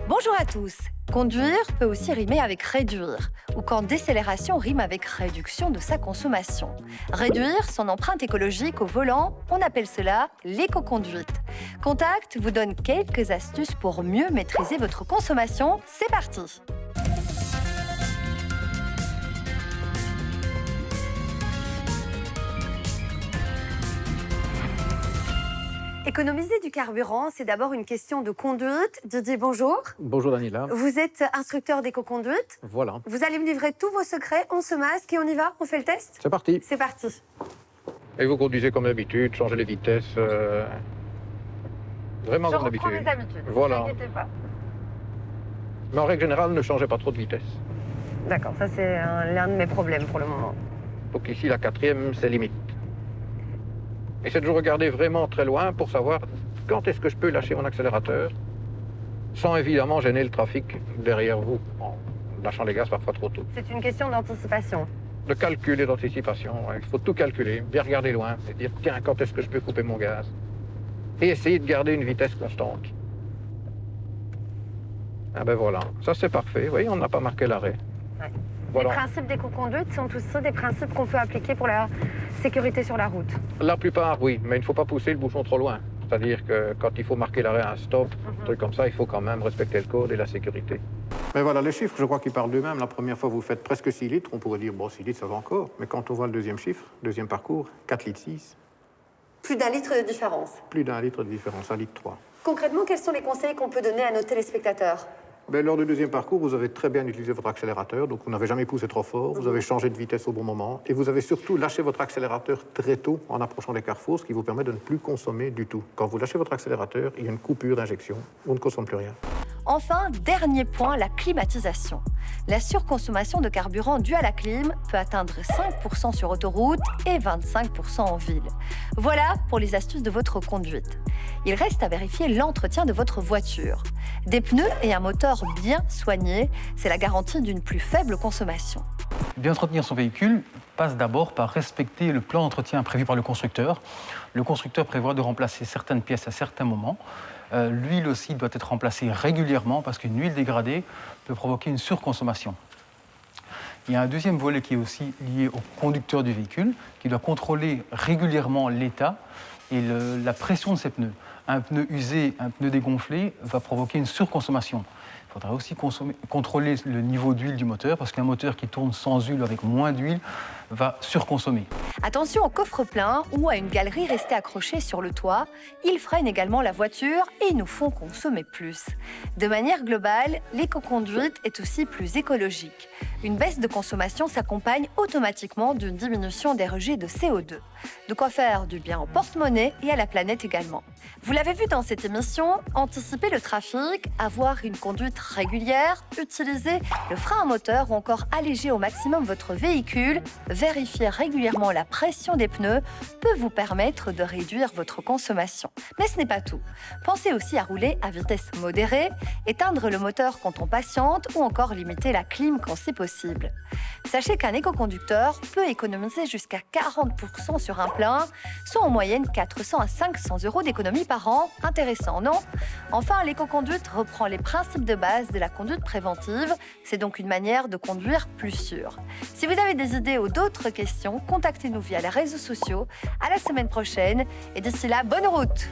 Bonjour à tous. Conduire peut aussi rimer avec réduire, ou quand décélération rime avec réduction de sa consommation. Réduire son empreinte écologique au volant, on appelle cela l'éco-conduite. Contact vous donne quelques astuces pour mieux maîtriser votre consommation. C'est parti! Économiser du carburant, c'est d'abord une question de conduite. Didier, bonjour. Bonjour Daniela. Vous êtes instructeur d'éco-conduite. Voilà. Vous allez me livrer tous vos secrets, on se masque et on y va? On fait le test? C'est parti. C'est parti. Et vous conduisez comme d'habitude, changez les vitesses. Vraiment comme d'habitude. Je reprends mes habitudes, Voilà. ne vous inquiétez pas. Mais en règle générale, ne changez pas trop de vitesse. D'accord, ça c'est l'un de mes problèmes pour le moment. Donc ici, la 4e, c'est limite. Essayez de vous regarder vraiment très loin pour savoir quand est-ce que je peux lâcher mon accélérateur sans évidemment gêner le trafic derrière vous en lâchant les gaz parfois trop tôt. C'est une question d'anticipation. De calcul et d'anticipation. Il faut tout calculer, bien regarder loin et dire tiens, quand est-ce que je peux couper mon gaz? Et essayer de garder une vitesse constante. Ah ben voilà, ça c'est parfait. Vous voyez, on n'a pas marqué l'arrêt. Ouais. Voilà. Les principes d'éco-conduite sont aussi des principes qu'on peut appliquer pour la sécurité sur la route. La plupart, oui, mais il ne faut pas pousser le bouchon trop loin. C'est-à-dire que quand il faut marquer l'arrêt à un stop, un truc comme ça, il faut quand même respecter le code et la sécurité. Mais voilà, les chiffres, je crois qu'ils parlent d'eux-mêmes. La première fois, vous faites presque 6 litres. On pourrait dire, bon, 6 litres, ça va encore. Mais quand on voit le deuxième chiffre, deuxième parcours, 4 litres 6. Plus d'1 litre de différence. Plus d'1 litre de différence, 1 litre 3. Concrètement, quels sont les conseils qu'on peut donner à nos téléspectateurs? Ben, lors du deuxième parcours, vous avez très bien utilisé votre accélérateur, donc vous n'avez jamais poussé trop fort, vous avez changé de vitesse au bon moment, et vous avez surtout lâché votre accélérateur très tôt en approchant des carrefours, ce qui vous permet de ne plus consommer du tout. Quand vous lâchez votre accélérateur, il y a une coupure d'injection, on ne consomme plus rien. Enfin, dernier point, la climatisation. La surconsommation de carburant due à la clim peut atteindre 5% sur autoroute et 25% en ville. Voilà pour les astuces de votre conduite. Il reste à vérifier l'entretien de votre voiture. Des pneus et un moteur bien soignés, c'est la garantie d'une plus faible consommation. Bien entretenir son véhicule passe d'abord par respecter le plan d'entretien prévu par le constructeur. Le constructeur prévoit de remplacer certaines pièces à certains moments. L'huile aussi doit être remplacée régulièrement parce qu'une huile dégradée peut provoquer une surconsommation. Il y a un deuxième volet qui est aussi lié au conducteur du véhicule, qui doit contrôler régulièrement l'état et la pression de ses pneus. Un pneu usé, un pneu dégonflé va provoquer une surconsommation. Il faudra aussi contrôler le niveau d'huile du moteur, parce qu'un moteur qui tourne sans huile ou avec moins d'huile va surconsommer. Attention au coffre plein ou à une galerie restée accrochée sur le toit. Ils freinent également la voiture et nous font consommer plus. De manière globale, l'éco-conduite est aussi plus écologique. Une baisse de consommation s'accompagne automatiquement d'une diminution des rejets de CO2. De quoi faire du bien au porte-monnaie et à la planète également. Vous l'avez vu dans cette émission, anticiper le trafic, avoir une conduite régulière, utiliser le frein à moteur ou encore alléger au maximum votre véhicule, vérifier régulièrement la pression des pneus peut vous permettre de réduire votre consommation. Mais ce n'est pas tout. Pensez aussi à rouler à vitesse modérée, éteindre le moteur quand on patiente ou encore limiter la clim quand c'est possible. Sachez qu'un éco-conducteur peut économiser jusqu'à 40% sur un plein, soit en moyenne 400 à 500 € d'économie par an. Intéressant, non? Enfin, l'éco-conduite reprend les principes de base de la conduite préventive. C'est donc une manière de conduire plus sûre. Si vous avez des idées ou d'autres questions, contactez-nous via les réseaux sociaux. À la semaine prochaine et d'ici là, bonne route!